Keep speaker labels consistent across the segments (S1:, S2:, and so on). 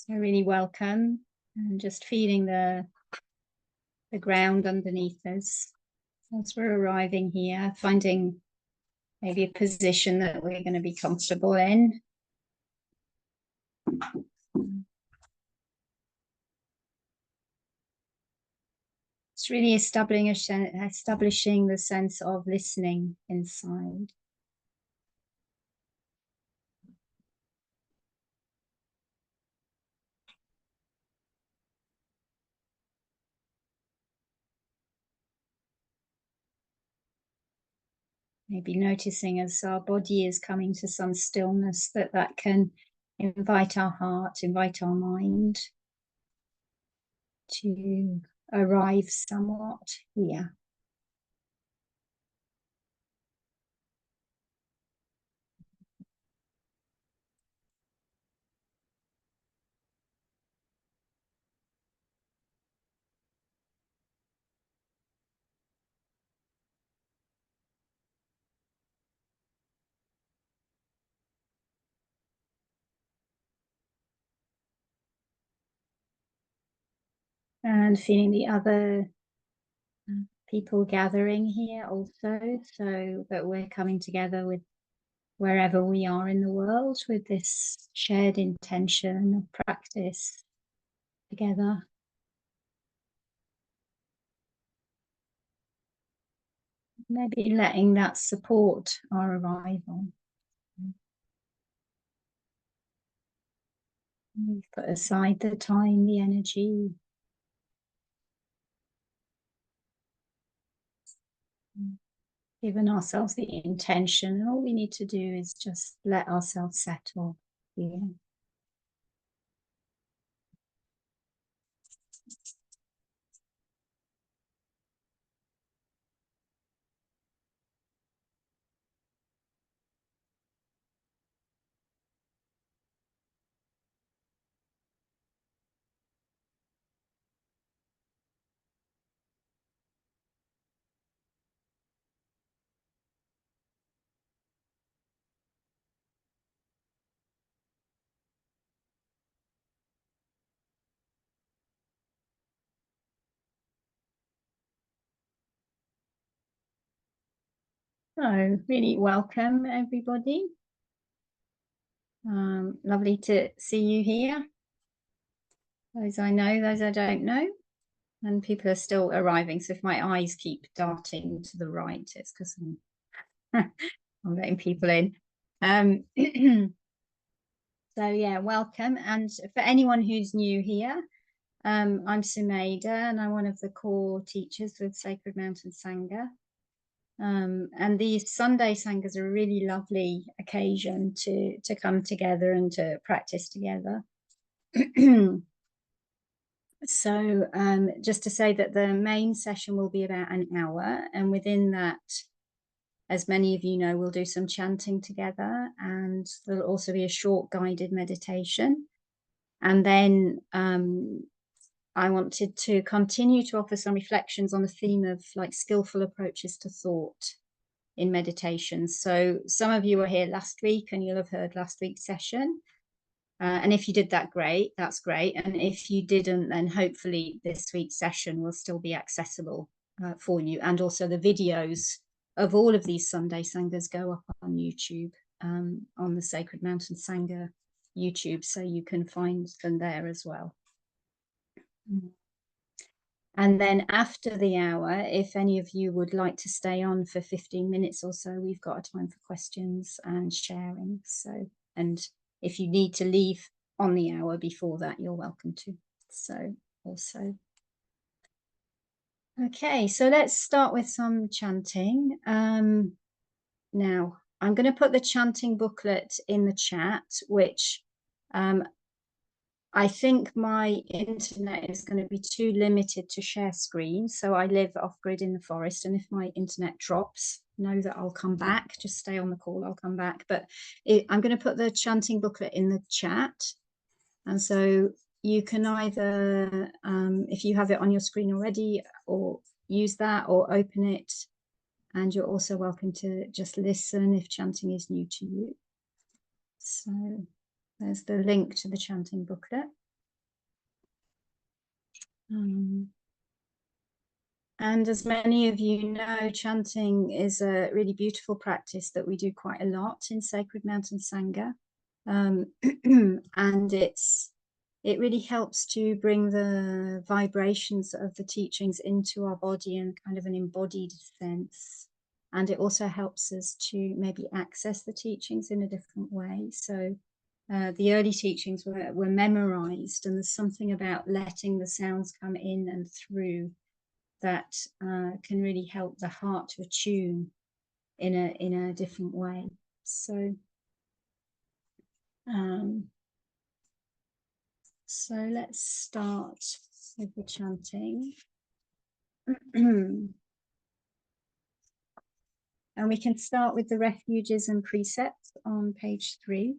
S1: So really welcome, and just feeling the ground underneath us as we're arriving here, finding maybe a position that we're going to be comfortable in. It's really establishing the sense of listening inside. Maybe noticing as our body is coming to some stillness that can invite our heart, invite our mind to arrive somewhat here. And feeling the other people gathering here also, so that we're coming together with wherever we are in the world with this shared intention of practice together. Maybe letting that support our arrival. We've put aside the time, the energy. Given ourselves the intention, and all we need to do is just let ourselves settle here. So really welcome everybody. Lovely to see you here. Those I know, those I don't know. And people are still arriving. So if my eyes keep darting to the right, it's because I'm letting people in. So yeah, welcome. And for anyone who's new here, I'm Sumedha, and I'm one of the core teachers with Sacred Mountain Sangha. And these Sunday Sanghas are a really lovely occasion to come together and to practice together. So just to say that the main session will be about an hour, and within that, as many of you know, we'll do some chanting together, and there'll also be a short guided meditation. And then I wanted to continue to offer some reflections on the theme of like skillful approaches to thought in meditation. So some of you were here last week and you'll have heard last week's session. And if you did that, great, that's great. And if you didn't, then hopefully this week's session will still be accessible for you. And also the videos of all of these Sunday Sanghas go up on YouTube, on the Sacred Mountain Sangha YouTube, so you can find them there as well. And then after the hour, if any of you would like to stay on for 15 minutes or so, we've got a time for questions and sharing. So, and if you need to leave on the hour before that, you're welcome to. So also. Okay, so let's start with some chanting. Now, I'm going to put the chanting booklet in the chat, which I think my internet is going to be too limited to share screen. So I live off-grid in the forest, and if my internet drops, know that I'll come back. Just stay on the call, I'll come back. But I'm going to put the chanting booklet in the chat. And so you can either, if you have it on your screen already, or use that or open it. And you're also welcome to just listen if chanting is new to you. So there's the link to the chanting booklet. And as many of you know, chanting is a really beautiful practice that we do quite a lot in Sacred Mountain Sangha. And it really helps to bring the vibrations of the teachings into our body in kind of an embodied sense. And it also helps us to maybe access the teachings in a different way. So the early teachings were memorized, and there's something about letting the sounds come in and through that can really help the heart to attune in a different way. So so let's start with the chanting. And we can start with the refuges and precepts on page 3.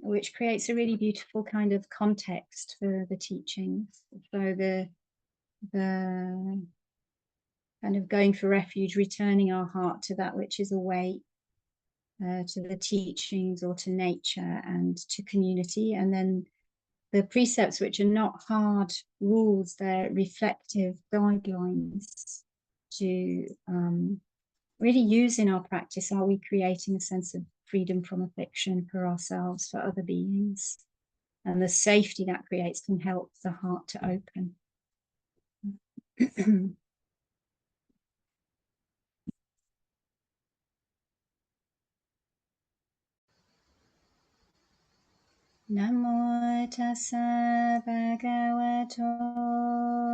S1: Which creates a really beautiful kind of context for the teachings. So the kind of going for refuge, returning our heart to that which is awake, to the teachings or to nature and to community. And then the precepts, which are not hard rules, they're reflective guidelines to really use in our practice. Are we creating a sense of freedom from affliction for ourselves, for other beings? And the safety that creates can help the heart to open. Namo tassa bhagavato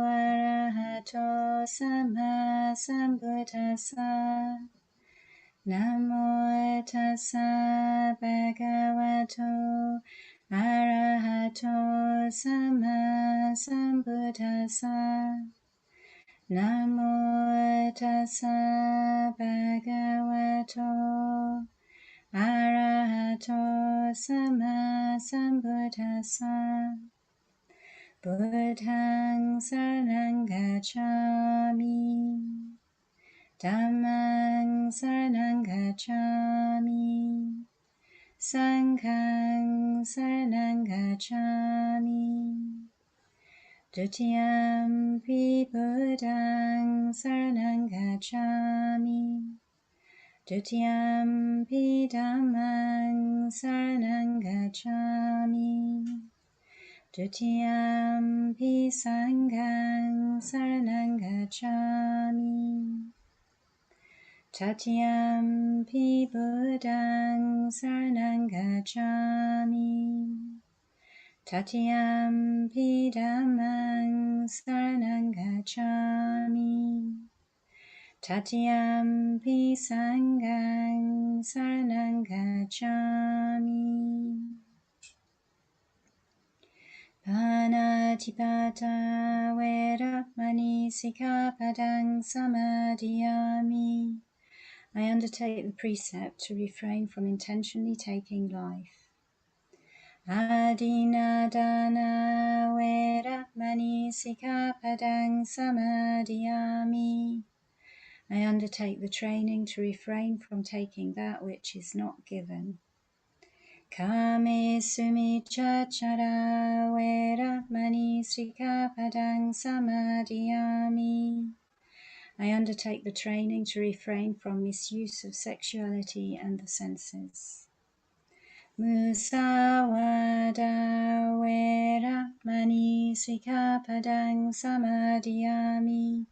S1: arahato samma sambuddhassa. Namo tassa bhagavato arahato samma sambuddhassa. Namo tassa bhagavato arahato samma sambuddhassa. Buddhaṃ saranam gacchāmi. Dhammang saranam gacchāmi. Sanghang saranam gacchāmi. Dutiyampi Buddhaṃ saranam gacchāmi. Dutiyampi Dhammang saranam gacchāmi. Dutiyampi Sanghang saranam gacchāmi. Tatyampi Buddhaṃ saranam gacchāmi. Tatyampi Dhammang saranam gacchāmi. Tatyampi Sanghang saranam gacchāmi. Panatipata veramani sikkhapadang samadhiyami. I undertake the precept to refrain from intentionally taking life. Adinadana veramani sikkhapadang samadhiyami. I undertake the training to refrain from taking that which is not given. Kame sumichachara veramani sikkhapadang samadhiyami. I undertake the training to refrain from misuse of sexuality and the senses. Musawada veramani sikkhapadang samadhiyami.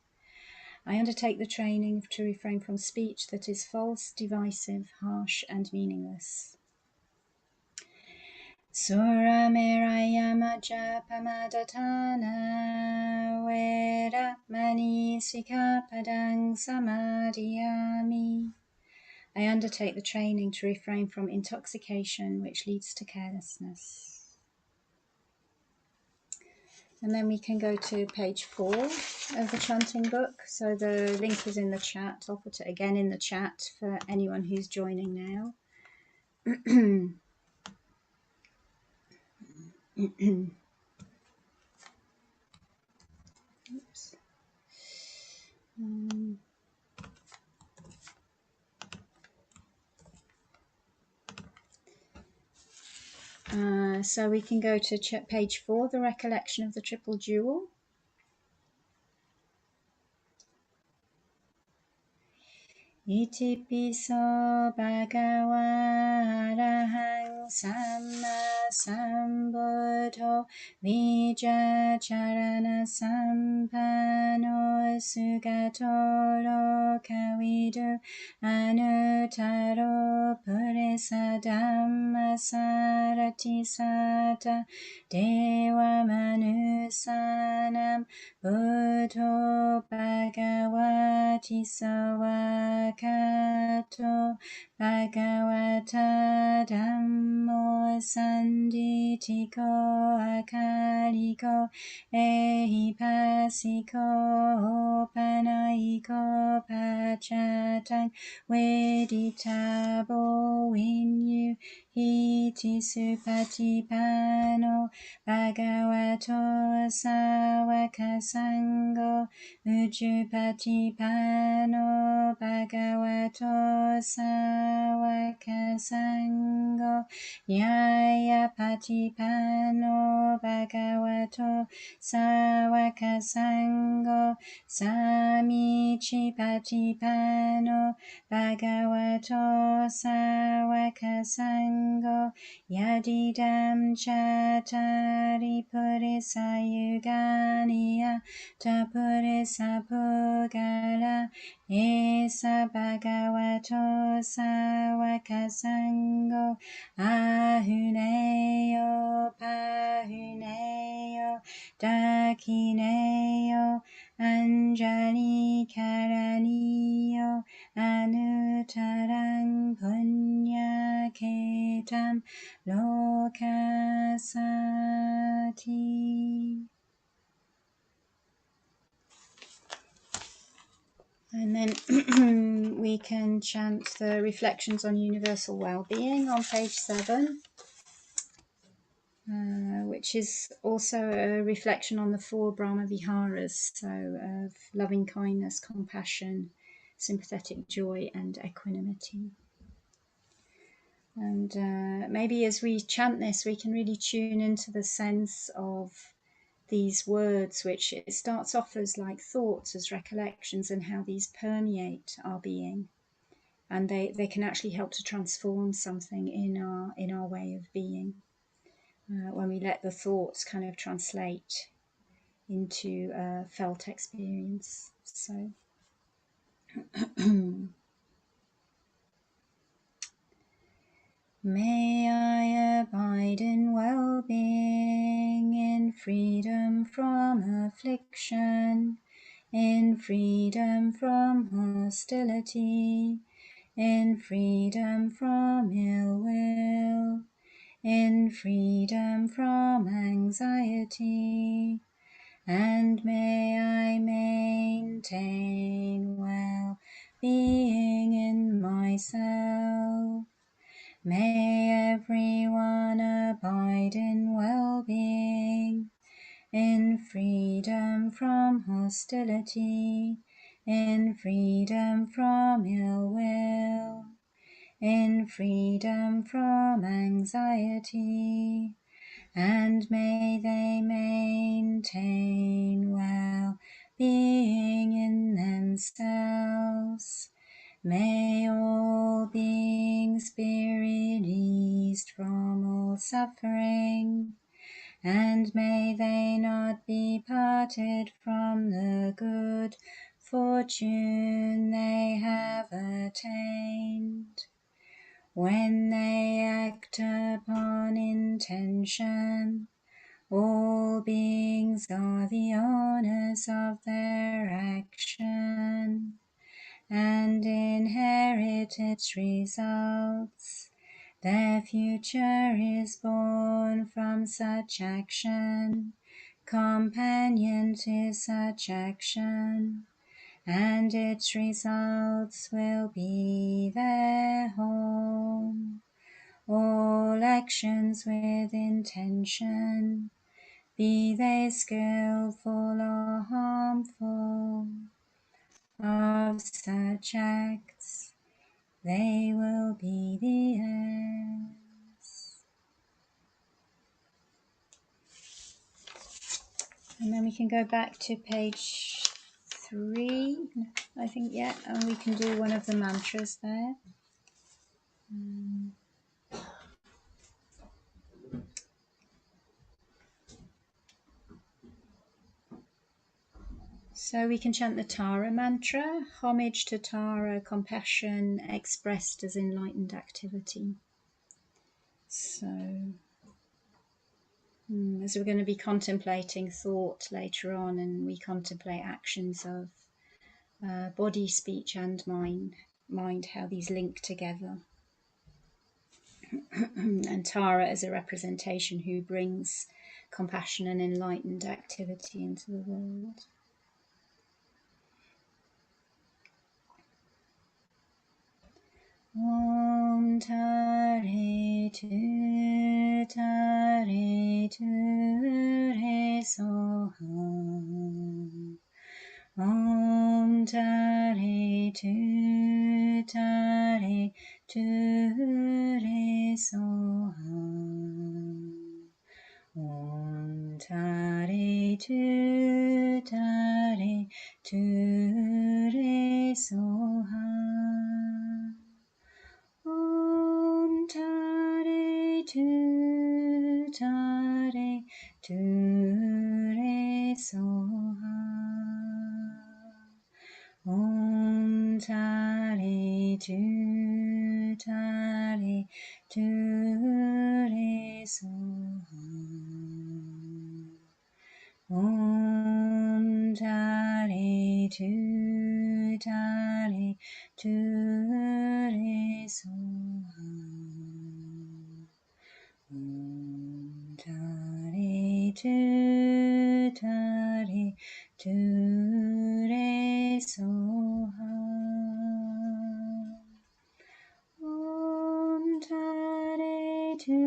S1: I undertake the training to refrain from speech that is false, divisive, harsh, and meaningless. Suramerayamajapamadhatana veramani sikkhapadang samadhiyami. I undertake the training to refrain from intoxication which leads to carelessness. And then we can go to page 4 of the chanting book. So the link is in the chat. I'll put it again in the chat for anyone who's joining now. Oops. So we can go to page 4, the recollection of the triple jewel. Iti piso bhagava arahang samma sambuddho vijacharana sampano sugato lokavidu anutaro purisa dhamma sarati sata deva manusanam Buddho Bhagavati Sawakato Bhagavata Dhammo Sanditiko Akaliko Ehipasiko Panayiko Pachatang Veditabo Vinyu Hiti Supatipano Bhagavato Sawaka Sangho Ujjupatipano Bhagavato Sawaka Sangho Nyayapatipano Bhagavato Sawaka Sangho Samichipatipano Bhagavato Sawaka Sangho Yadidam Chatari Purisa Yugania Tapurisa Pugala Esa Bhagavato Sawaka Sangho Ahuneyo Pahuneyo Dakineyo Anjali Karaniyo Anutarang Punya Ketam Lokasati. And then we can chant the reflections on universal well-being on page 7, which is also a reflection on the 4 Brahma Viharas, so of loving kindness, compassion, sympathetic joy, and equanimity. And maybe as we chant this, we can really tune into the sense of these words, which it starts off as like thoughts, as recollections, and how these permeate our being. And they can actually help to transform something in our way of being, when we let the thoughts kind of translate into felt experience. So may I abide in well-being, in freedom from affliction, in freedom from hostility, in freedom from ill will, in freedom from anxiety, and may I maintain well-being in myself. May everyone abide in well-being, in freedom from hostility, in freedom from ill will, in freedom from anxiety, and may they maintain well-being in themselves. May all beings be released from all suffering, and may they not be parted from the good fortune they have attained. When they act upon intention, all beings are the owners of their action, and inherit its results. Their future is born from such action, companion to such action, and its results will be their home. All actions with intention, be they skilful or harmful, of such acts they will be the ends. And then we can go back to page 3, I think, yeah, and we can do one of the mantras there. So we can chant the Tara mantra, homage to Tara, compassion expressed as enlightened activity. So, as we're going to be contemplating thought later on, and we contemplate actions of body, speech, and mind, how these link together. And Tara as a representation who brings compassion and enlightened activity into the world. Om Tare Tu Tare Tu Re Soham. Om Tare Tu Tare Tu Re Soham. Om Tare Tu Tare Tu Re Soham. Om Tare Tu Tare Tu Re Soham. Om Tare Tu Tare Tu Re Soham. Om Tare Tu Tare Tu Re Soham. Om Tare Tu Tare Tu Re Soham. Om Tare Tu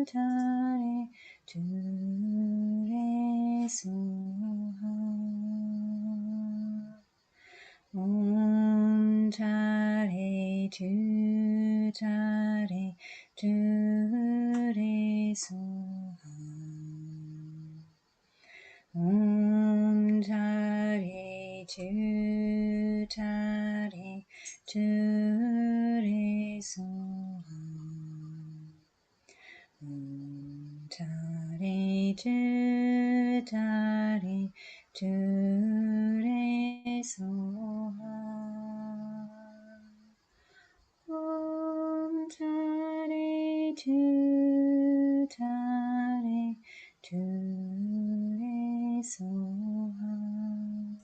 S1: Tare Tu Re Soham. Om Tare Tu Tare Tu Re Soham. Om Tare Tu Tare Tu Re Soham. Om Tare Tu Tare Tu Re Soham. Om Tare Tu Tare Tu Re Soham.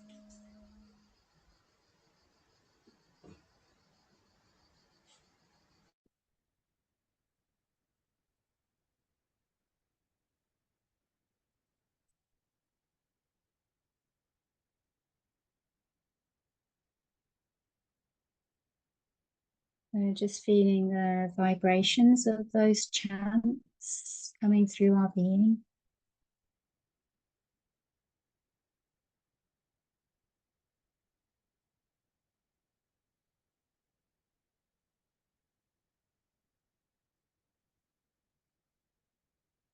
S1: So just feeling the vibrations of those chants coming through our being.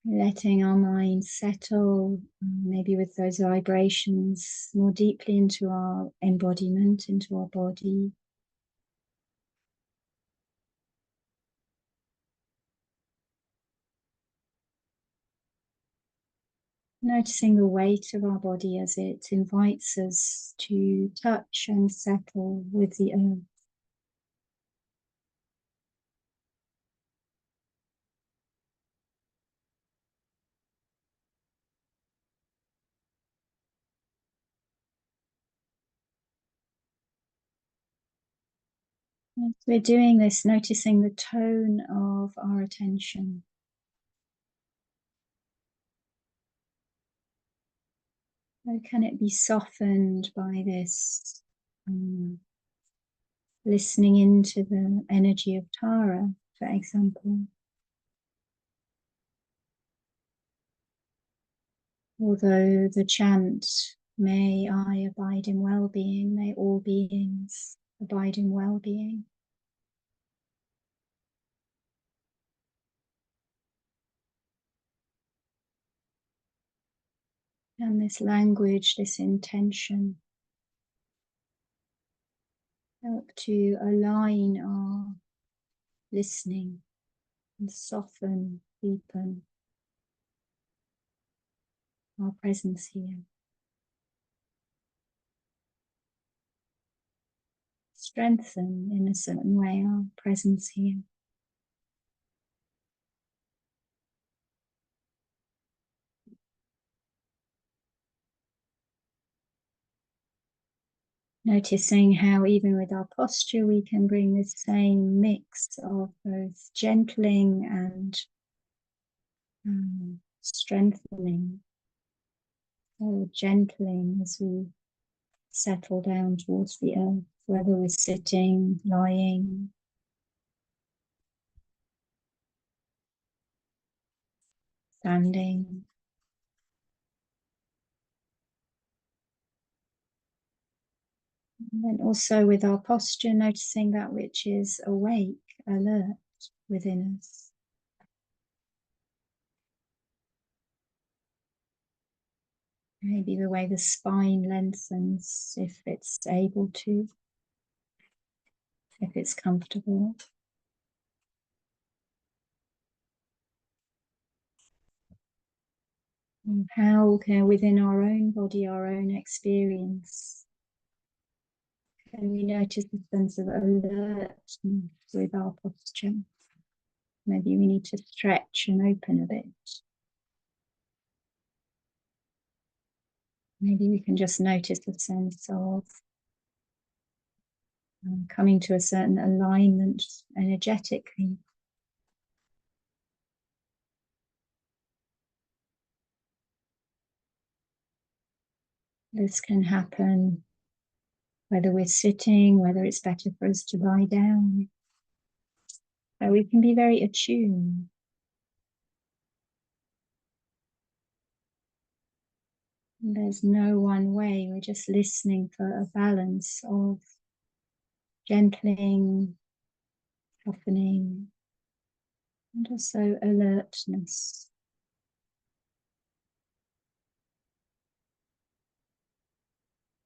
S1: Letting our mind settle, maybe with those vibrations, more deeply into our embodiment, into our body. Noticing the weight of our body as it invites us to touch and settle with the earth. As we're doing this, noticing the tone of our attention. How can it be softened by this? Listening into the energy of Tara, for example. Although the chant, may I abide in well-being, may all beings abide in well-being. And this language, this intention, help to align our listening and soften, deepen our presence here. Strengthen in a certain way our presence here. Noticing how even with our posture we can bring this same mix of both gentling and strengthening. So gentling as we settle down towards the earth, whether we're sitting, lying, standing. And then also with our posture, noticing that which is awake, alert within us. Maybe the way the spine lengthens, if it's able to, if it's comfortable. And how can, within our own body, our own experience, can we notice a sense of alertness with our posture? Maybe we need to stretch and open a bit. Maybe we can just notice a sense of coming to a certain alignment energetically. This can happen whether we're sitting, whether it's better for us to lie down. So we can be very attuned. There's no one way, we're just listening for a balance of gentling, softening, and also alertness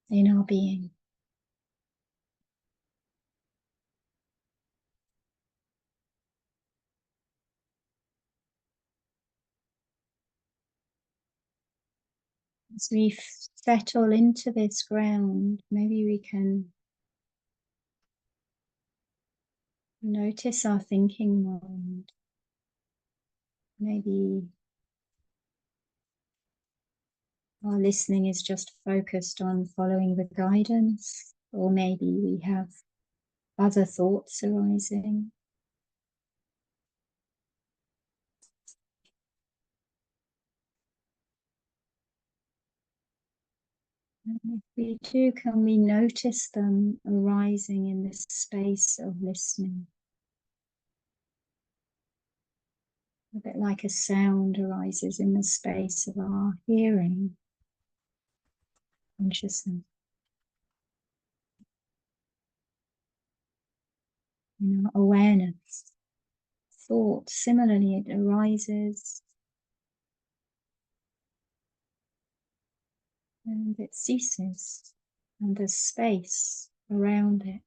S1: in our being. As we settle into this ground, maybe we can notice our thinking mind. Maybe our listening is just focused on following the guidance, or maybe we have other thoughts arising. And if we do, can we notice them arising in this space of listening? A bit like a sound arises in the space of our hearing consciousness. Awareness. Thought, similarly, it arises and it ceases, and there's space around it.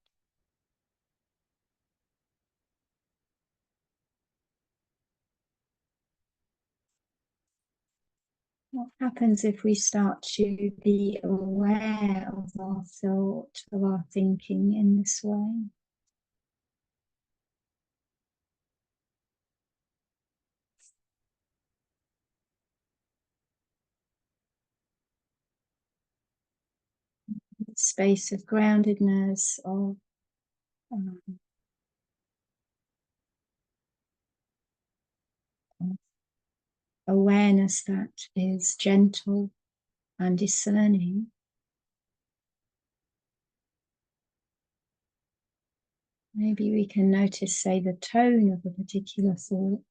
S1: What happens if we start to be aware of our thought, of our thinking in this way? Space of groundedness, of awareness that is gentle and discerning. Maybe we can notice, say, the tone of a particular thought.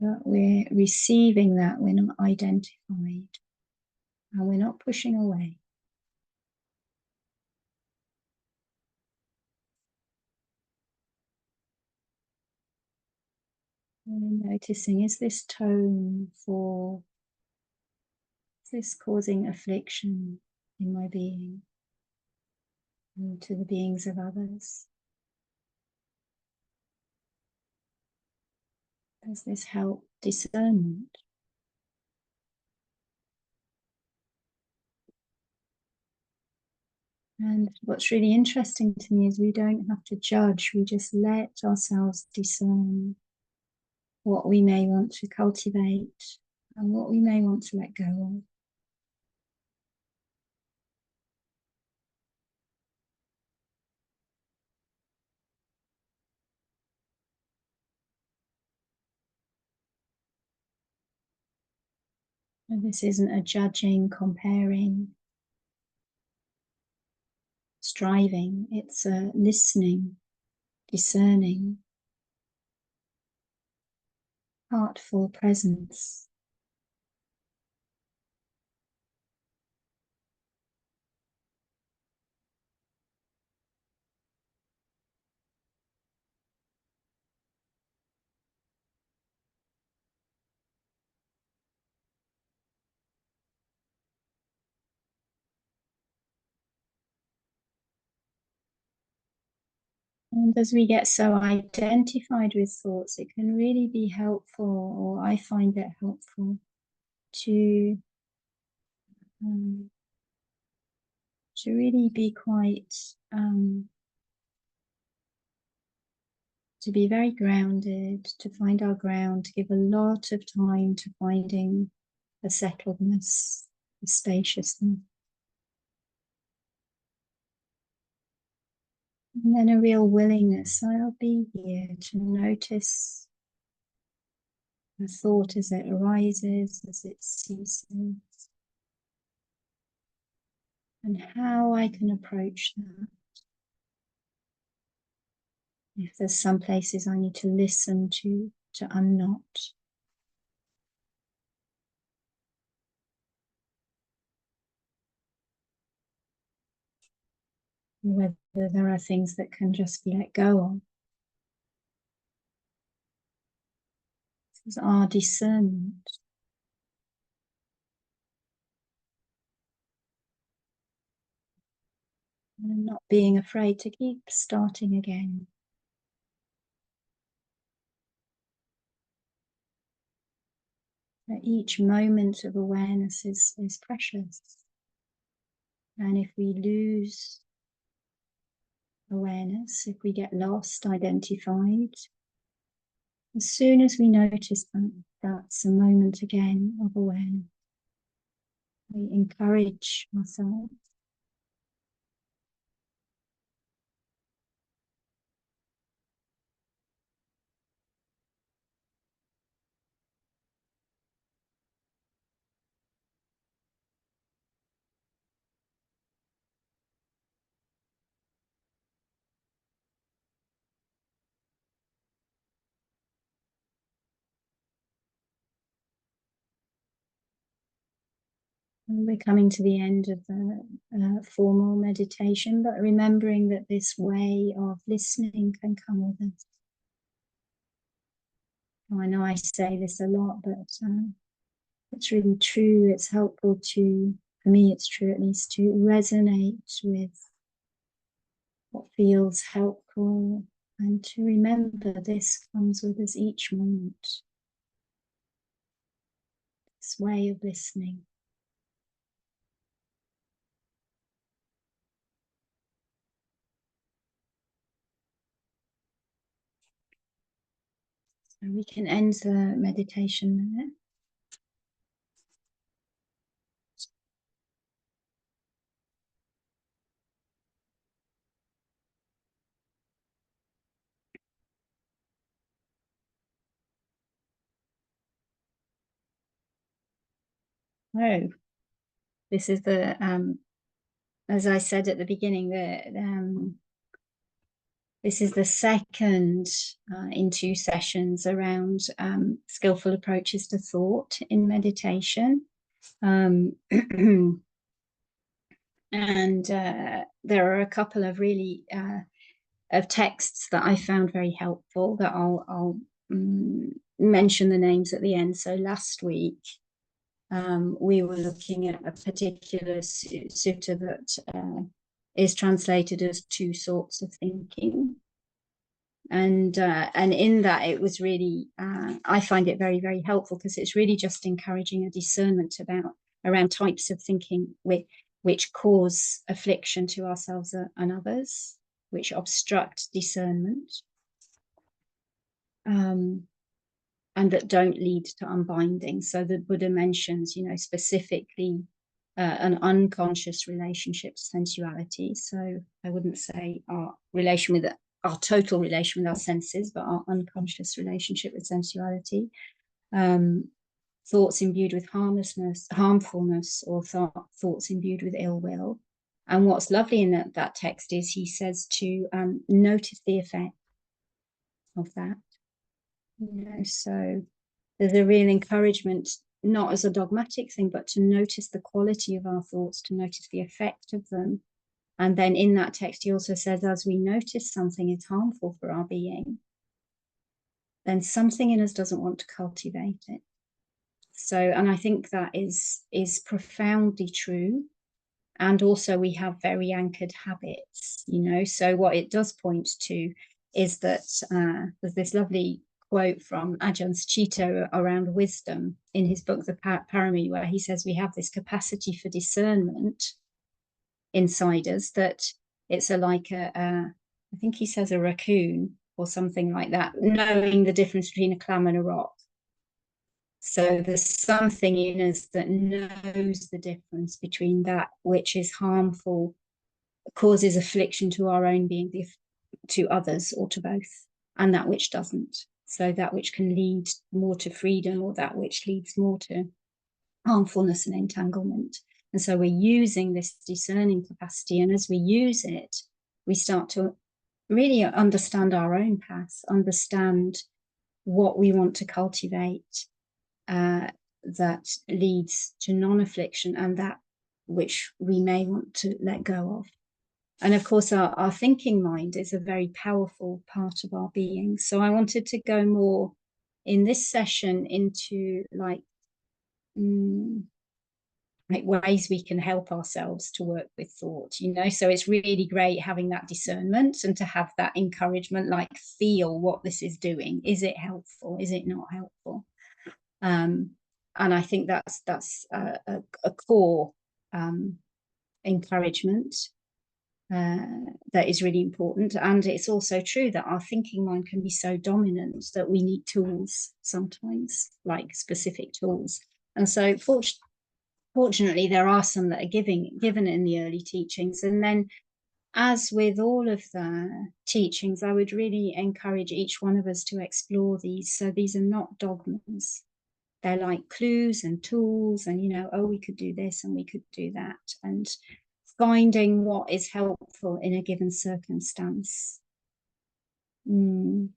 S1: But we're receiving that, we're not identified, and we're not pushing away. And noticing, is this causing affliction in my being and to the beings of others? Does this help discernment? And what's really interesting to me is we don't have to judge, we just let ourselves discern what we may want to cultivate and what we may want to let go of. And this isn't a judging, comparing, striving, it's a listening, discerning, heartful presence. And as we get so identified with thoughts, it can really be helpful, or I find it helpful, to really be quite, to be very grounded, to find our ground, to give a lot of time to finding a settledness, a spaciousness. And then a real willingness, I'll be here to notice a thought as it arises, as it ceases, and how I can approach that. If there's some places I need to listen to unknot. Whether there are things that can just be let go of. This is our discernment. And not being afraid to keep starting again. That each moment of awareness is precious. And if we lose awareness, if we get lost, identified, as soon as we notice that, that's a moment again of awareness. We encourage ourselves. We're coming to the end of the formal meditation, but remembering that this way of listening can come with us. I know I say this a lot, but it's really true. It's helpful for me it's true at least, to resonate with what feels helpful and to remember this comes with us each moment. This way of listening. So we can end the meditation there. Oh, this is the, as I said at the beginning, this is the second in 2 sessions around skillful approaches to thought in meditation. And there are a couple of really of texts that I found very helpful that I'll mention the names at the end. So last week, we were looking at a particular sutta that is translated as two sorts of thinking. And in that, it was really, I find it very, very helpful, because it's really just encouraging a discernment around types of thinking which cause affliction to ourselves and others, which obstruct discernment, and that don't lead to unbinding. So the Buddha mentions, specifically an unconscious relationship to sensuality. So I wouldn't say our total relation with our senses, but our unconscious relationship with sensuality. Thoughts imbued with harmfulness, or thoughts imbued with ill will. And what's lovely in that text is he says to notice the effect of that. So there's a real encouragement, not as a dogmatic thing, but to notice the quality of our thoughts, to notice the effect of them. And then in that text, he also says, as we notice something is harmful for our being, then something in us doesn't want to cultivate it. So, and I think that is profoundly true. And also we have very anchored habits, so what it does point to is that there's this lovely quote from Ajahn Chito around wisdom in his book, The Parami, where he says we have this capacity for discernment inside us, that it's I think he says a raccoon or something like that, knowing the difference between a clam and a rock. So there's something in us that knows the difference between that which is harmful, causes affliction to our own being, to others, or to both, and that which doesn't. So that which can lead more to freedom, or that which leads more to harmfulness and entanglement. And so we're using this discerning capacity, and as we use it, we start to really understand our own path, understand what we want to cultivate, that leads to non-affliction, and that which we may want to let go of. And of course, our thinking mind is a very powerful part of our being. So I wanted to go more in this session into like ways we can help ourselves to work with thought, so it's really great having that discernment and to have that encouragement, like feel what this is doing. Is it helpful? Is it not helpful? And I think that's a core encouragement that is really important. And it's also true that our thinking mind can be so dominant that we need tools sometimes, like specific tools. And so fortunately, there are some that are given in the early teachings. And then, as with all of the teachings, I would really encourage each one of us to explore these. So these are not dogmas. They're like clues and tools, and we could do this and we could do that, and finding what is helpful in a given circumstance. And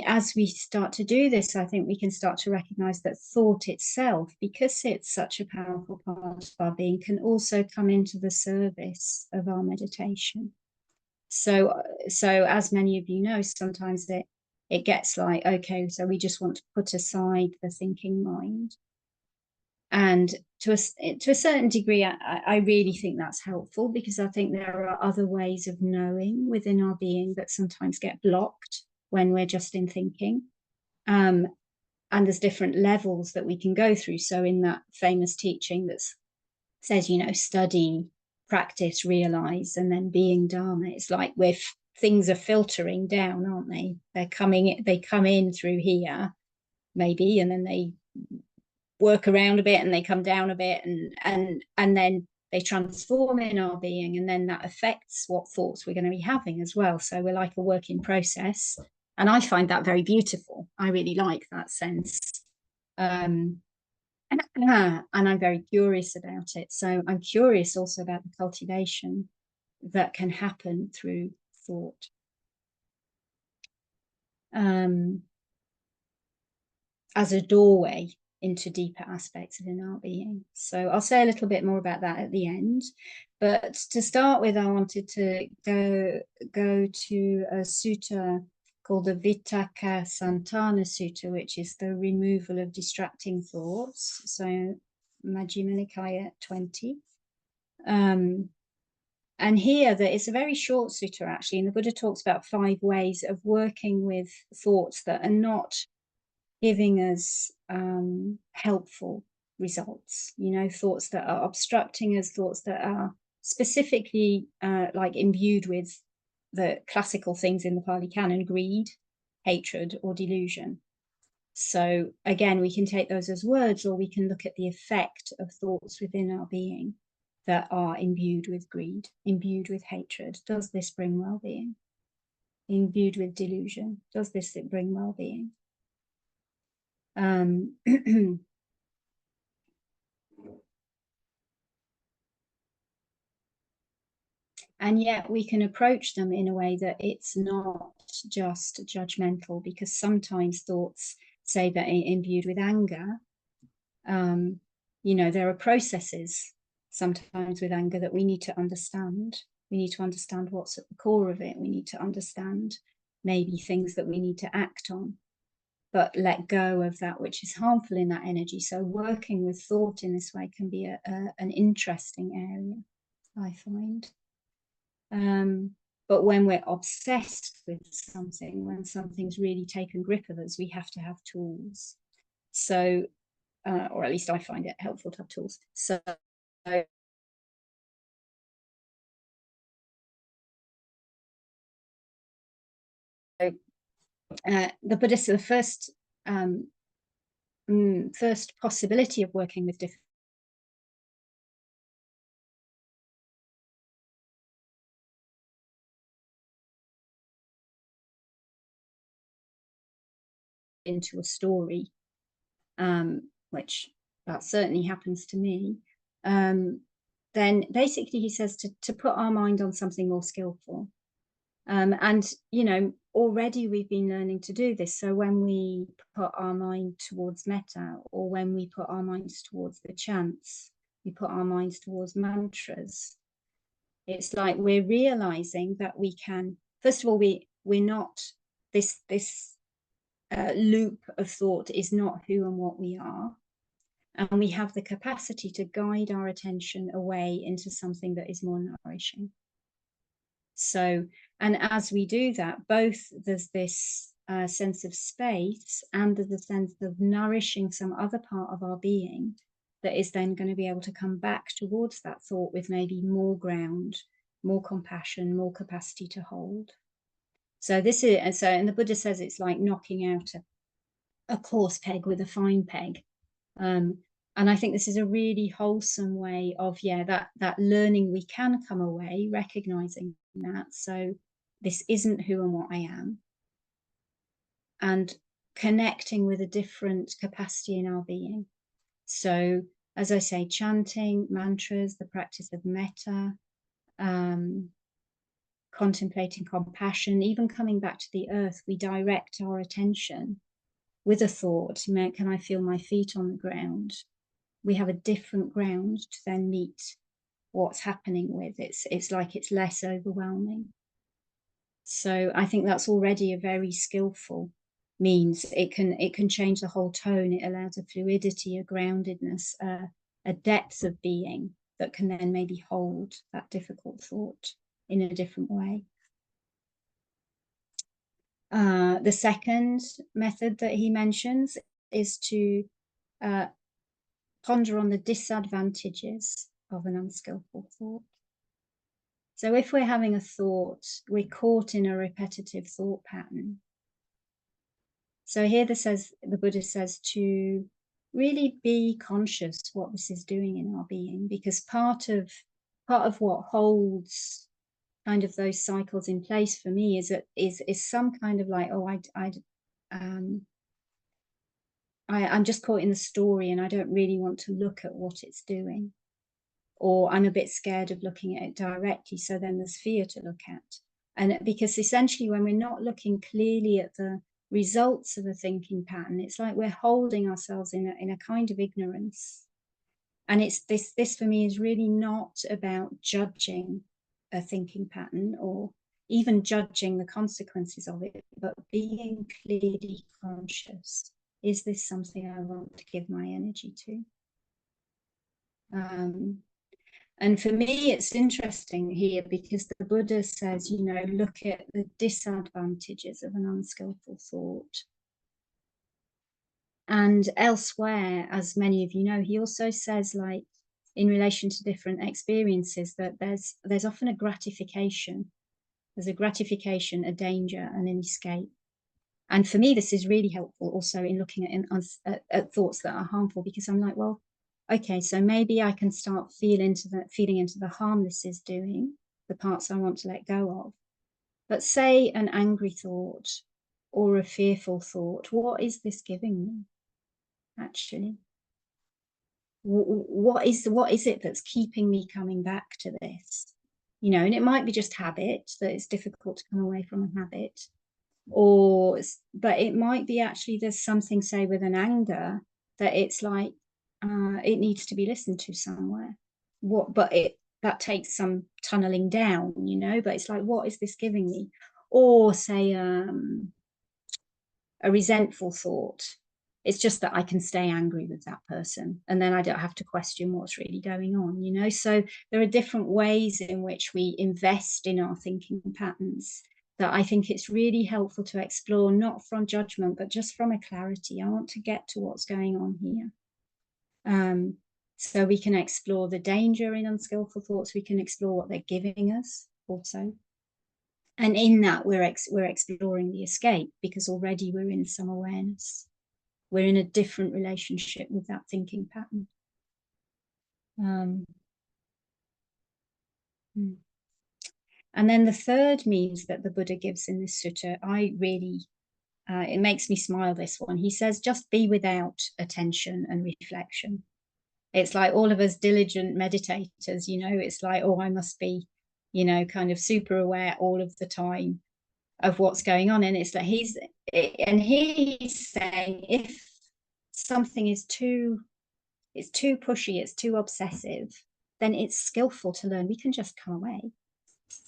S1: as we start to do this, I think we can start to recognize that thought itself, because it's such a powerful part of our being, can also come into the service of our meditation. So as many of you know, sometimes it gets like, okay, so we just want to put aside the thinking mind. And to a certain degree, I really think that's helpful, because I think there are other ways of knowing within our being that sometimes get blocked when we're just in thinking. And there's different levels that we can go through. So in that famous teaching that says, study, practice, realize, and then being Dharma, it's like things are filtering down, aren't they? They come in through here, maybe, and then they work around a bit and they come down a bit, and then they transform in our being, and then that affects what thoughts we're going to be having as well. So we're like a work in process, and I find that very beautiful. I really like that sense. And I'm very curious about it. So I'm curious also about the cultivation that can happen through thought. As a doorway into deeper aspects of our being. So I'll say a little bit more about that at the end. But to start with, I wanted to go to a sutta called the Vitakka Santana Sutta, which is the removal of distracting thoughts. So Majjhima Nikaya 20. And here that it's a very short sutta actually, and the Buddha talks about 5 ways of working with thoughts that are not giving us helpful results, thoughts that are obstructing us, thoughts that are specifically like imbued with the classical things in the Pali Canon: greed, hatred, or delusion. So again, we can take those as words, or we can look at the effect of thoughts within our being that are imbued with greed, imbued with hatred. Does this bring well-being? Imbued with delusion. Does this bring well-being? And yet we can approach them in a way that it's not just judgmental, because sometimes thoughts say that imbued with anger, there are processes sometimes with anger that we need to understand. We need to understand what's at the core of it. We need to understand maybe things that we need to act on, but let go of that which is harmful in that energy. So working with thought in this way can be an interesting area, I find. But when we're obsessed with something, when something's really taken grip of us, we have to have tools. So, or at least I find it helpful to have tools. So the Buddhist, the first possibility of working with different into a story, which that certainly happens to me, then basically he says to put our mind on something more skillful. And already we've been learning to do this. So when we put our mind towards metta, or when we put our minds towards the chants, we put our minds towards mantras, it's like we're realizing that we can, first of all, we're not, this loop of thought is not who and what we are. And we have the capacity to guide our attention away into something that is more nourishing. So, and as we do that, both there's this sense of space, and there's the sense of nourishing some other part of our being that is then going to be able to come back towards that thought with maybe more ground, more compassion, more capacity to hold. So this is, and the Buddha says it's like knocking out a coarse peg with a fine peg. And I think this is a really wholesome way of, that learning. We can come away recognizing that. So this isn't who and what I am. And connecting with a different capacity in our being. So, as I say, chanting, mantras, the practice of metta, contemplating compassion, even coming back to the earth, we direct our attention with a thought. Can I feel my feet on the ground? We have a different ground to then meet what's happening with. It's like it's less overwhelming. So I think that's already a very skillful means. It can change the whole tone. It allows a fluidity, a groundedness, a depth of being that can then maybe hold that difficult thought in a different way. The second method that he mentions is to ponder on the disadvantages of an unskillful thought. So if we're having a thought, we're caught in a repetitive thought pattern. So here the Buddha says to really be conscious what this is doing in our being, because part of what holds kind of those cycles in place for me is some kind of like, I'm just caught in the story and I don't really want to look at what it's doing, or I'm a bit scared of looking at it directly, so then there's fear to look at. And because essentially when we're not looking clearly at the results of a thinking pattern, it's like we're holding ourselves in a kind of ignorance. And it's this for me is really not about judging a thinking pattern, or even judging the consequences of it, but being clearly conscious. Is this something I want to give my energy to? And for me, it's interesting here because the Buddha says, you know, look at the disadvantages of an unskillful thought. And elsewhere, as many of you know, he also says, like, in relation to different experiences, that there's often a gratification. There's a gratification, a danger, and an escape. And for me, this is really helpful also in looking at thoughts that are harmful, because I'm like, well, okay, so maybe I can start feeling into the harm this is doing, the parts I want to let go of. But say an angry thought or a fearful thought, what is this giving me, actually? What is it that's keeping me coming back to this? You know, and it might be just habit, that it's difficult to come away from a habit. But it might be actually there's something, say, with an anger, that it's like it needs to be listened to somewhere. That takes some tunneling down, you know, but it's like, what is this giving me? Or say a resentful thought. It's just that I can stay angry with that person, and then I don't have to question what's really going on, you know. So there are different ways in which we invest in our thinking patterns that I think it's really helpful to explore, not from judgment, but just from a clarity. I want to get to what's going on here. So we can explore the danger in unskillful thoughts. We can explore what they're giving us also. And in that, we're exploring the escape, because already we're in some awareness. We're in a different relationship with that thinking pattern. And then the third means that the Buddha gives in this sutta, it makes me smile, this one. He says, just be without attention and reflection. It's like all of us diligent meditators, you know, it's like, oh, I must be, you know, kind of super aware all of the time of what's going on. And it's like he's saying, if something is too pushy, it's too obsessive, then it's skillful to learn we can just come away,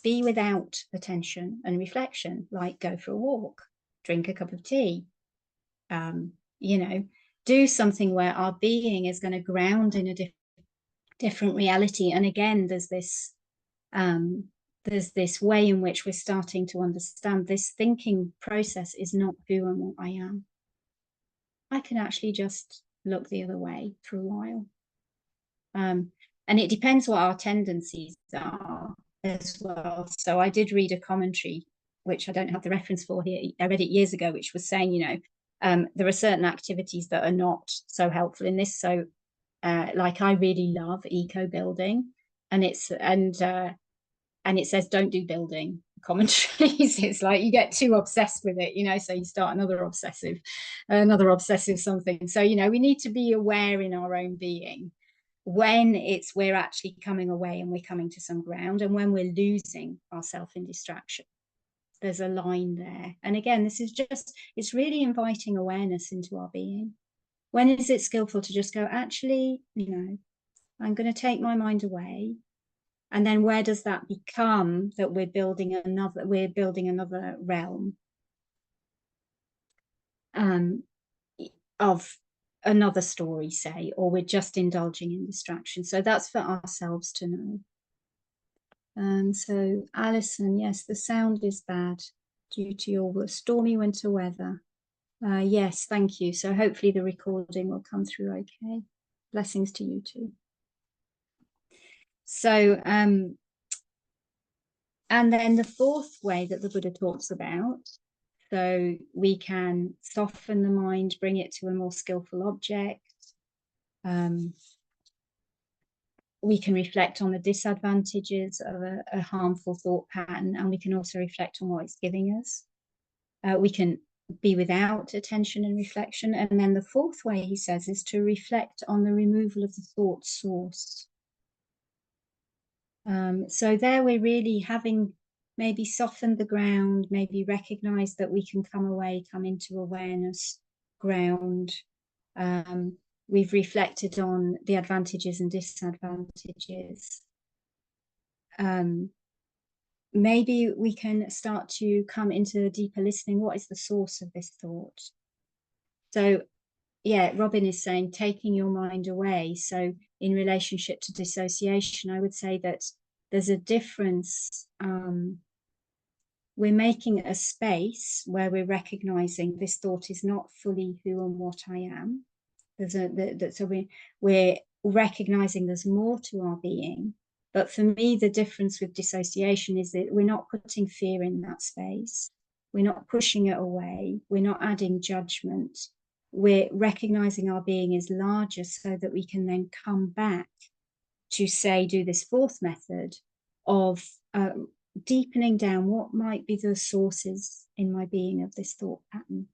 S1: be without attention and reflection, like go for a walk, drink a cup of tea, you know, do something where our being is going to ground in a different reality. And again, there's this way in which we're starting to understand this thinking process is not who and what I am. I can actually just look the other way for a while. And it depends what our tendencies are as well. So I did read a commentary, which I don't have the reference for here. I read it years ago, which was saying, you know, there are certain activities that are not so helpful in this. So like I really love eco building, and it says don't do building commentaries. It's like you get too obsessed with it, you know, so you start another obsessive something. So, you know, we need to be aware in our own being when we're actually coming away and we're coming to some ground, and when we're losing ourselves in distraction. There's a line there. And again, it's really inviting awareness into our being. When is it skillful to just go, actually, you know, I'm going to take my mind away. And then where does that become that we're building another realm of another story, say, or we're just indulging in distraction. So that's for ourselves to know. So Alison, yes, the sound is bad due to your stormy winter weather. Yes, thank you. So hopefully the recording will come through okay. Blessings to you too. So, and then the fourth way that the Buddha talks about, so we can soften the mind, bring it to a more skillful object. We can reflect on the disadvantages of a harmful thought pattern, and we can also reflect on what it's giving us. We can be without attention and reflection. And then the fourth way, he says, is to reflect on the removal of the thought source. So there we're really having maybe softened the ground, maybe recognize that we can come away, come into awareness ground. We've reflected on the advantages and disadvantages. maybe we can start to come into deeper listening. What is the source of this thought? So yeah, Robin is saying taking your mind away. So in relationship to dissociation, I would say that there's a difference. We're making a space where we're recognizing this thought is not fully who and what I am. So we're recognizing there's more to our being. But for me, the difference with dissociation is that we're not putting fear in that space. We're not pushing it away. We're not adding judgment. We're recognizing our being is larger so that we can then come back to say, do this fourth method of deepening down what might be the sources in my being of this thought pattern,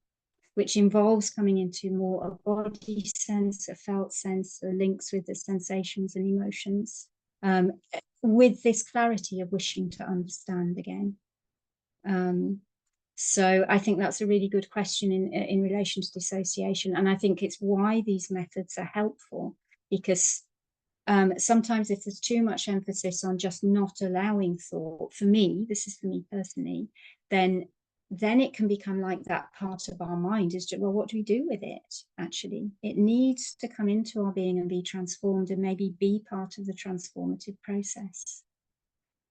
S1: which involves coming into more a body sense, a felt sense, the links with the sensations and emotions, with this clarity of wishing to understand again. So I think that's a really good question in relation to dissociation. And I think it's why these methods are helpful, because sometimes if there's too much emphasis on just not allowing thought, for me, this is for me personally, then it can become like that part of our mind is just, well, what do we do with it? Actually, it needs to come into our being and be transformed and maybe be part of the transformative process,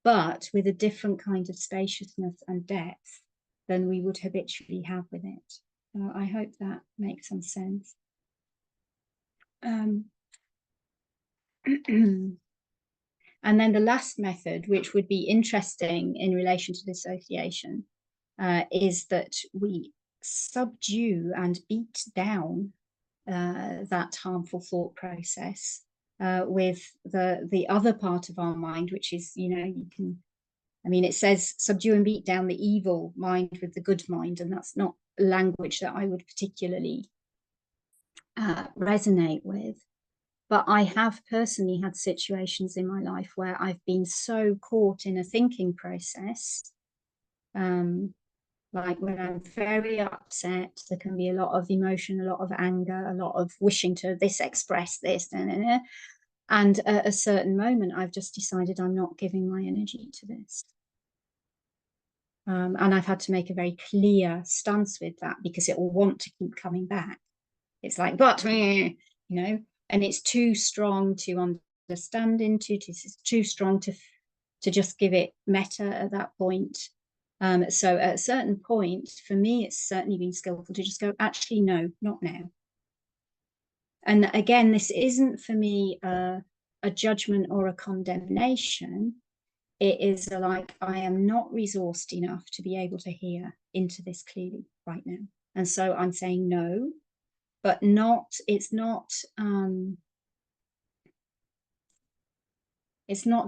S1: but with a different kind of spaciousness and depth than we would habitually have with it. I hope that makes some sense. And then the last method, which would be interesting in relation to dissociation, is that we subdue and beat down that harmful thought process with the other part of our mind, which is, it says subdue and beat down the evil mind with the good mind, and that's not language that I would particularly resonate with. But I have personally had situations in my life where I've been so caught in a thinking process, like when I'm very upset, there can be a lot of emotion, a lot of anger, a lot of wishing to express this, and at a certain moment, I've just decided I'm not giving my energy to this. And I've had to make a very clear stance with that, because it will want to keep coming back. It's like, but, and it's too strong to understand into, it's too strong to just give it meta at that point. So at a certain point, for me, it's certainly been skillful to just go, actually, no, not now. And again, this isn't for me a judgment or a condemnation. It is like, I am not resourced enough to be able to hear into this clearly right now. And so I'm saying no, but it's not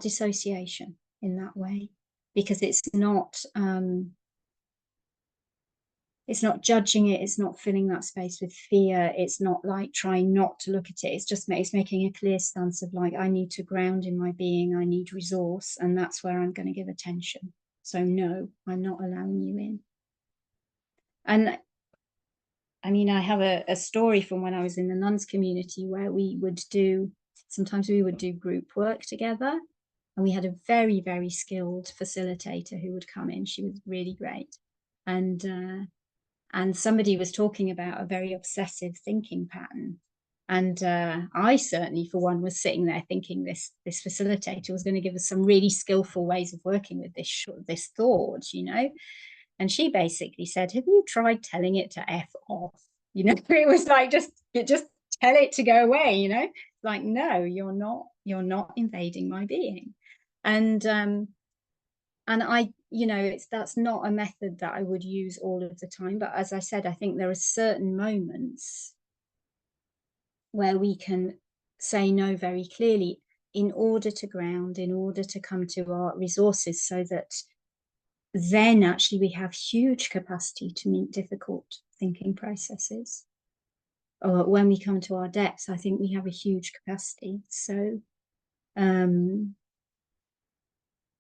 S1: dissociation in that way, because it's not judging it. It's not filling that space with fear. It's not like trying not to look at it. It's making a clear stance of like, I need to ground in my being. I need resource. And that's where I'm going to give attention. So no, I'm not allowing you in. And I have a story from when I was in the nuns community where sometimes we would do group work together. And we had a very, very skilled facilitator who would come in. She was really great. And somebody was talking about a very obsessive thinking pattern. And I certainly, for one, was sitting there thinking this facilitator was going to give us some really skillful ways of working with this thought, And she basically said, have you tried telling it to F off? It was like, just tell it to go away, Like, no, you're not invading my being. And I, that's not a method that I would use all of the time. But as I said, I think there are certain moments where we can say no very clearly in order to ground, in order to come to our resources, so that then actually we have huge capacity to meet difficult thinking processes. Or when we come to our depths, I think we have a huge capacity. So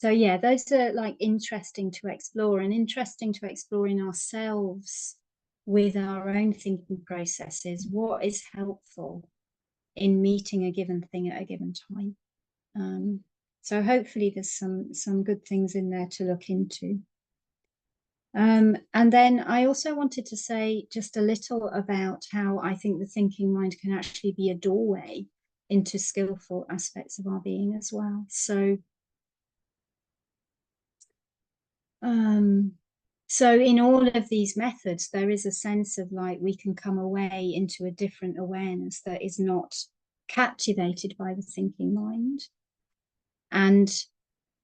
S1: yeah, those are like interesting to explore, and interesting to explore in ourselves with our own thinking processes. What is helpful in meeting a given thing at a given time? So hopefully there's some good things in there to look into. And then I also wanted to say just a little about how I think the thinking mind can actually be a doorway into skillful aspects of our being as well. So in all of these methods, there is a sense of like we can come away into a different awareness that is not captivated by the thinking mind. And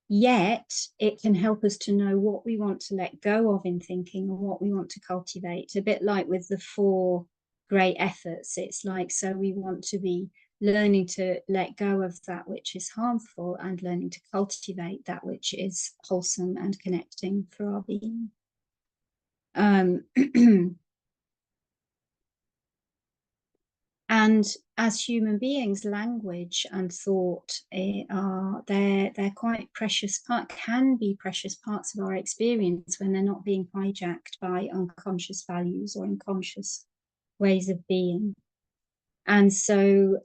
S1: yet it can help us to know what we want to let go of in thinking and what we want to cultivate. A bit like with the 4 great efforts, it's like, so we want to be learning to let go of that which is harmful and learning to cultivate that which is wholesome and connecting for our being. And as human beings, language and thought they're quite precious can be precious parts of our experience when they're not being hijacked by unconscious values or unconscious ways of being. And so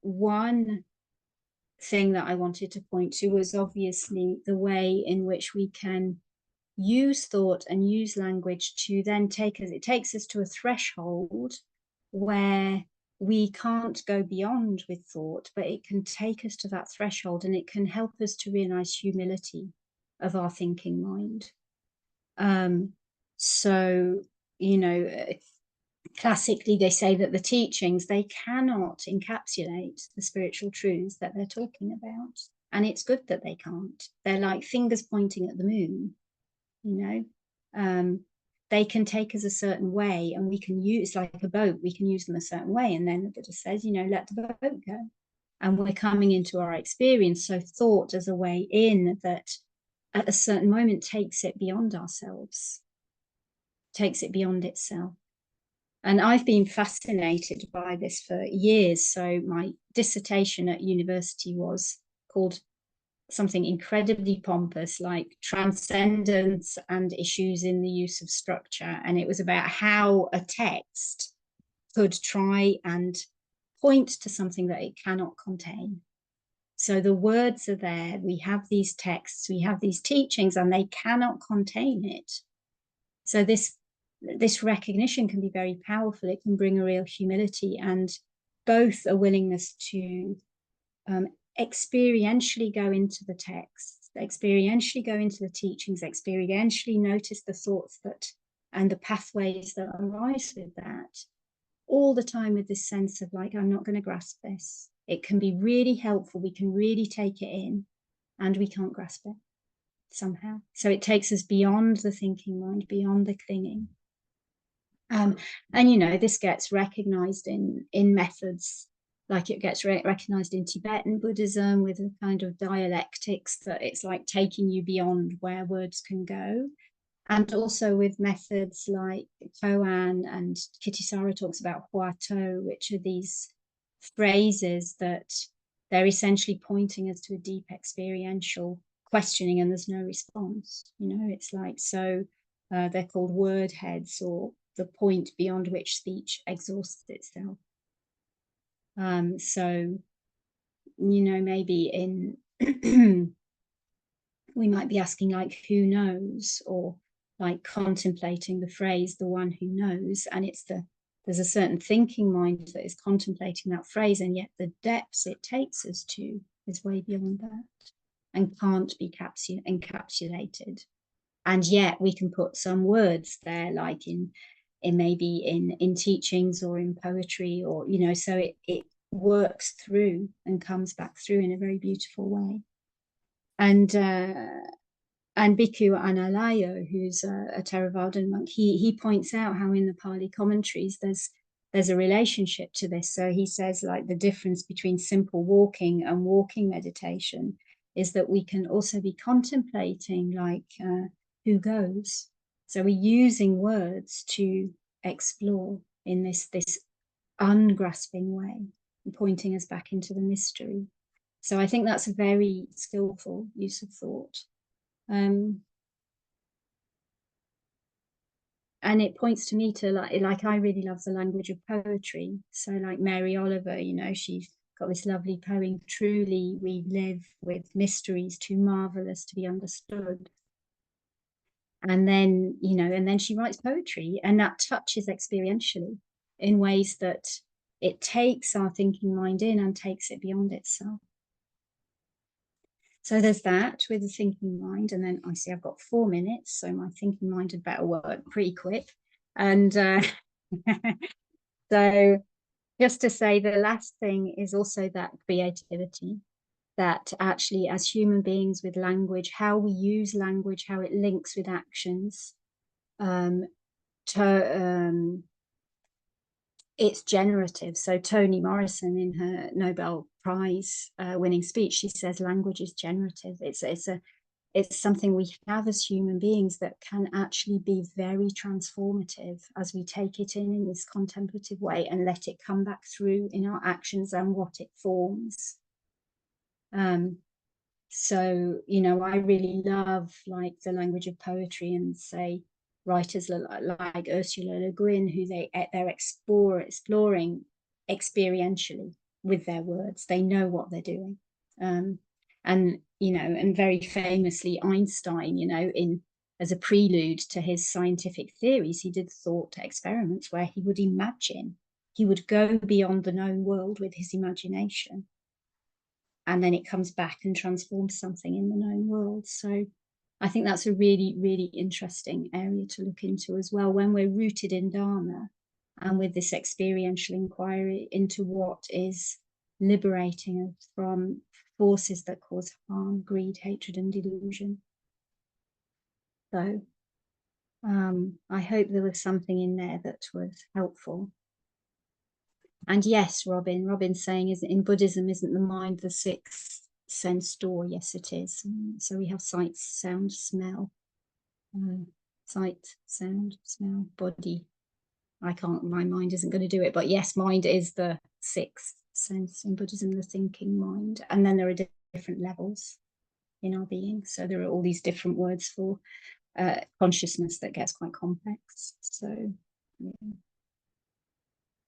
S1: one thing that I wanted to point to was obviously the way in which we can use thought and use language to then it takes us to a threshold where we can't go beyond with thought, but it can take us to that threshold and it can help us to realize humility of our thinking mind. So, you know, classically they say that the teachings, they cannot encapsulate the spiritual truths that they're talking about. And it's good that they can't. They're like fingers pointing at the moon, you know. They can take us a certain way and we can use, like a boat, we can use them a certain way, and then the Buddha says, you know, let the boat go, and we're coming into our experience. So thought as a way in that at a certain moment takes it beyond ourselves, takes it beyond itself. And I've been fascinated by this for years. So my dissertation at university was called something incredibly pompous, like transcendence and issues in the use of structure. And it was about how a text could try and point to something that it cannot contain. So the words are there, we have these texts, we have these teachings, and they cannot contain it. So this recognition can be very powerful. It can bring a real humility and both a willingness to experientially go into the text, experientially go into the teachings, experientially notice the thoughts that and the pathways that arise with that, all the time with this sense of like, I'm not going to grasp this. It can be really helpful. We can really take it in, and we can't grasp it somehow. So it takes us beyond the thinking mind, beyond the clinging. And you know, this gets recognized in methods, like it gets recognized in Tibetan Buddhism with a kind of dialectics that it's like taking you beyond where words can go. And also with methods like Koan, and Kittisaro talks about Huato, which are these phrases that they're essentially pointing us to a deep experiential questioning, and there's no response. You know, it's like, so they're called word heads, or the point beyond which speech exhausts itself. So, you know, maybe in we might be asking like, who knows, or like contemplating the phrase, the one who knows, and there's a certain thinking mind that is contemplating that phrase, and yet the depths it takes us to is way beyond that and can't be encapsulated. And yet we can put some words there, like in maybe in teachings or in poetry, or, you know, so it works through and comes back through in a very beautiful way. And Bhikkhu Analayo, who's a Theravadan monk, he points out how in the Pali commentaries there's a relationship to this. So he says, like, the difference between simple walking and walking meditation is that we can also be contemplating, like, who goes. So we're using words to explore in this ungrasping way, pointing us back into the mystery. So I think that's a very skillful use of thought. And it points to me to like I really love the language of poetry. So like Mary Oliver, you know, she's got this lovely poem, truly we live with mysteries too marvelous to be understood. And then, you know, and then she writes poetry, and that touches experientially in ways that it takes our thinking mind in and takes it beyond itself. So there's that with the thinking mind. And then I see I've got 4 minutes, so my thinking mind had better work pretty quick. And so just to say, the last thing is also that creativity, that actually as human beings with language, how we use language, how it links with actions, it's generative. So Toni Morrison, in her Nobel Prize winning speech, she says language is generative. It's something we have as human beings that can actually be very transformative as we take it in this contemplative way and let it come back through in our actions and what it forms. So, you know, I really love like the language of poetry, and say writers like Ursula Le Guin, who they're exploring experientially with their words. They know what they're doing. And, you know, and very famously Einstein, you know, as a prelude to his scientific theories, he did thought experiments where he would imagine, he would go beyond the known world with his imagination. And then it comes back and transforms something in the known world. So I think that's a really, really interesting area to look into as well, when we're rooted in Dharma and with this experiential inquiry into what is liberating us from forces that cause harm, greed, hatred, and delusion. So I hope there was something in there that was helpful. And yes, Robin's saying, is in Buddhism, isn't the mind the sixth sense door? Yes, it is. So we have sight, sound, smell. Sight, sound, smell, body. My mind isn't going to do it, but yes, mind is the sixth sense in Buddhism, the thinking mind. And then there are different levels in our being. So there are all these different words for consciousness that gets quite complex. So, yeah.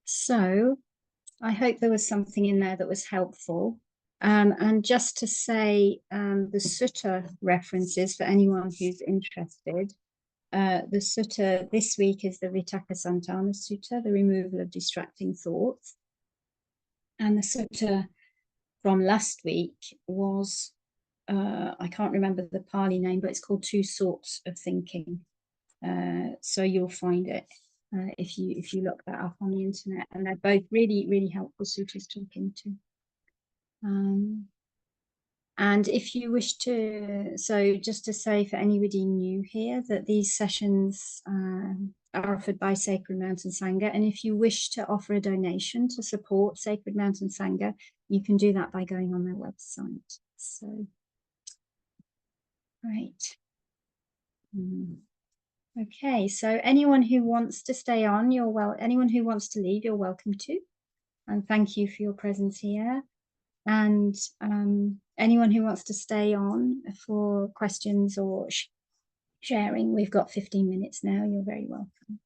S1: So I hope there was something in there that was helpful. And just to say, the sutta references for anyone who's interested, the sutta this week is the Vitakka Santana Sutta, the removal of distracting thoughts. And the sutta from last week was, I can't remember the Pali name, but it's called Two Sorts of Thinking. So you'll find it if you look that up on the internet, and they're both really, really helpful suttas to look into. And if you wish to, so just to say for anybody new here, that these sessions are offered by Sacred Mountain Sangha. And if you wish to offer a donation to support Sacred Mountain Sangha, you can do that by going on their website. So, great. Okay, so anyone who wants to stay on, anyone who wants to leave, you're welcome to. And thank you for your presence here. And anyone who wants to stay on for questions or sharing, we've got 15 minutes now. You're very welcome.